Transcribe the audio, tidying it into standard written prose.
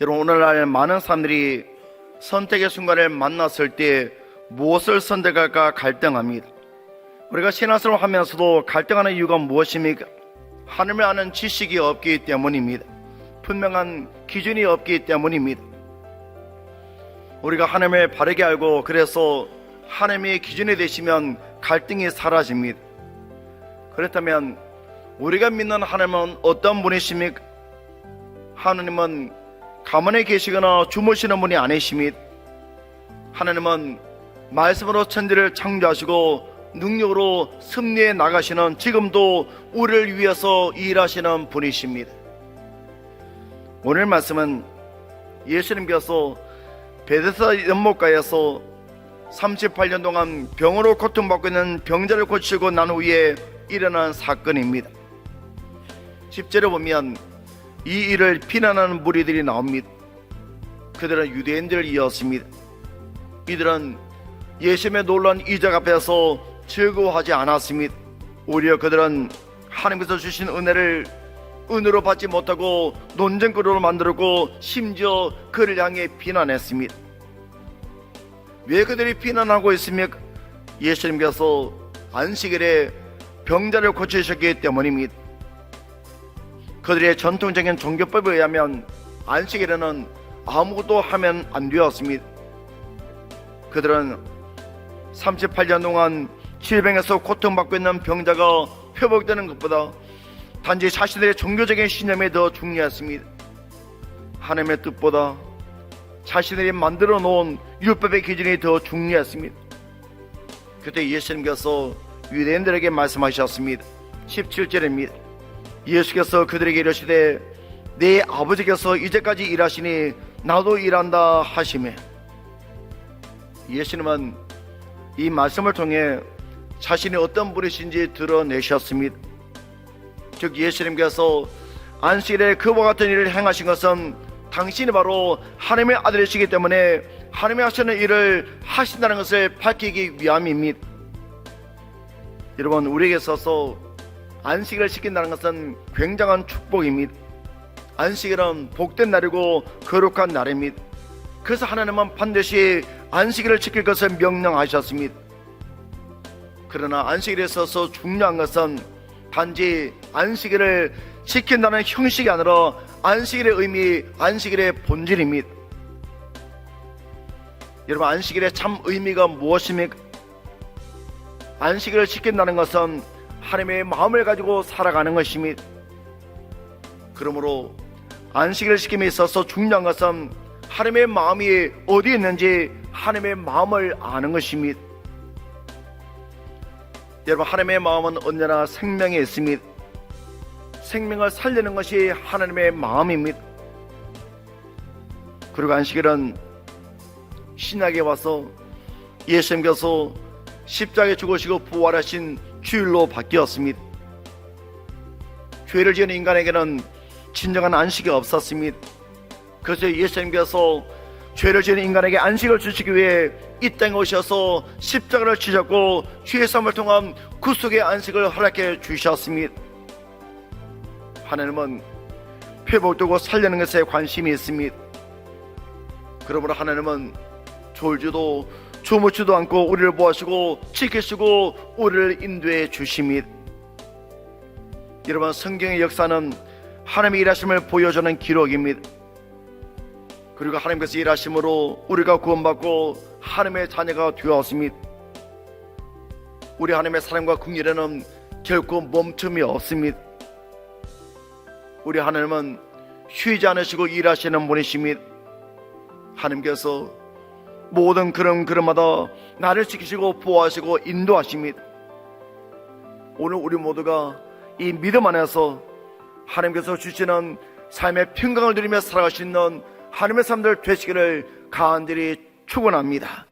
여러분, 오늘날 많은 사람들이 선택의 순간을 만났을 때 무엇을 선택할까 갈등합니다. 우리가 신앙생활을 하면서도 갈등하는 이유가 무엇입니까? 하나님을 아는 지식이 없기 때문입니다. 분명한 기준이 없기 때문입니다. 우리가 하나님을 바르게 알고 그래서 하나님의 기준이 되시면 갈등이 사라집니다. 그렇다면 우리가 믿는 하나님은 어떤 분이십니까? 하나님은 가만히 계시거나 주무시는 분이 아니십니다. 하나님은 말씀으로 천지를 창조하시고 능력으로 승리해 나가시는, 지금도 우리를 위해서 일하시는 분이십니다. 오늘 말씀은 예수님께서 베데스다 연못가에서 38년 동안 병으로 고통받고 있는 병자를 고치고 난 후에 일어난 사건입니다. 10절에 보면 이 일을 비난하는 무리들이 나옵니다. 그들은 유대인들이었습니다. 이들은 예수님의 놀라운 이적 앞에서 즐거워하지 않았습니다. 오히려 그들은 하나님께서 주신 은혜를 은혜로 받지 못하고 논쟁거리로 만들고 심지어 그를 향해 비난했습니다. 왜 그들이 비난하고 있습니까? 예수님께서 안식일에 병자를 고치셨기 때문입니다. 그들의 전통적인 종교법에 의하면 안식일에는 아무것도 하면 안 되었습니다. 그들은 38년 동안 질병에서 고통받고 있는 병자가 회복되는 것보다 단지 자신들의 종교적인 신념이 더 중요했습니다. 하나님의 뜻보다 자신들이 만들어 놓은 율법의 기준이 더 중요했습니다. 그때 예수님께서 유대인들에게 말씀하셨습니다. 17절입니다. 예수께서 그들에게 이르시되 내 아버지께서 이제까지 일하시니 나도 일한다 하시매. 예수님은 이 말씀을 통해 자신이 어떤 분이신지 드러내셨습니다. 즉 예수님께서 안식일에 그와 같은 일을 행하신 것은 당신이 바로 하나님의 아들이시기 때문에 하나님이 하시는 일을 하신다는 것을 밝히기 위함입니다. 여러분, 우리에게 있어서 안식일을 지킨다는 것은 굉장한 축복입니다. 안식일은 복된 날이고 거룩한 날입니다. 그래서 하나님은 반드시 안식일을 지킬 것을 명령하셨습니다. 그러나 안식일에 있어서 중요한 것은 단지 안식일을 지킨다는 형식이 아니라 안식일의 의미, 안식일의 본질입니다. 여러분, 안식일의 참 의미가 무엇입니까? 안식일을 지킨다는 것은 하나님의 마음을 가지고 살아가는 것입니다. 그러므로 안식일을 지킴에 있어서 중요한 것은 하나님의 마음이 어디에 있는지 하나님의 마음을 아는 것입니다. 여러분, 하나님의 마음은 언제나 생명에 있습니다. 생명을 살리는 것이 하나님의 마음입니다. 그리고 안식일은 신약에 와서 예수님께서 십자가에 죽으시고 부활하신 주일로 바뀌었습니다. 죄를 지은 인간에게는 진정한 안식이 없었습니다. 그래서 예수님께서 죄를 지은 인간에게 안식을 주시기 위해 이 땅에 오셔서 십자가를 지셨고 죄의 사함을 통한 구속의 안식을 허락해 주셨습니다. 하나님은 회복되고 살리는 것에 관심이 있습니다. 그러므로 하나님은 졸지도 주무지도 않고 우리를 보호하시고 지키시고 우리를 인도해 주십니다. 여러분, 성경의 역사는 하나님의 일하심을 보여주는 기록입니다. 그리고 하나님께서 일하심으로 우리가 구원받고 하나님의 자녀가 되었습니다. 우리 하나님의 사랑과 긍휼에는 결코 멈춤이 없습니다. 우리 하나님은 쉬지 않으시고 일하시는 분이십니다. 하나님께서 모든 걸음걸음마다 나를 지키시고 보호하시고 인도하십니다. 오늘 우리 모두가 이 믿음 안에서 하나님께서 주시는 삶의 평강을 누리며 살아갈 수 있는 하나님의 사람들 되시기를 간절히 축원합니다.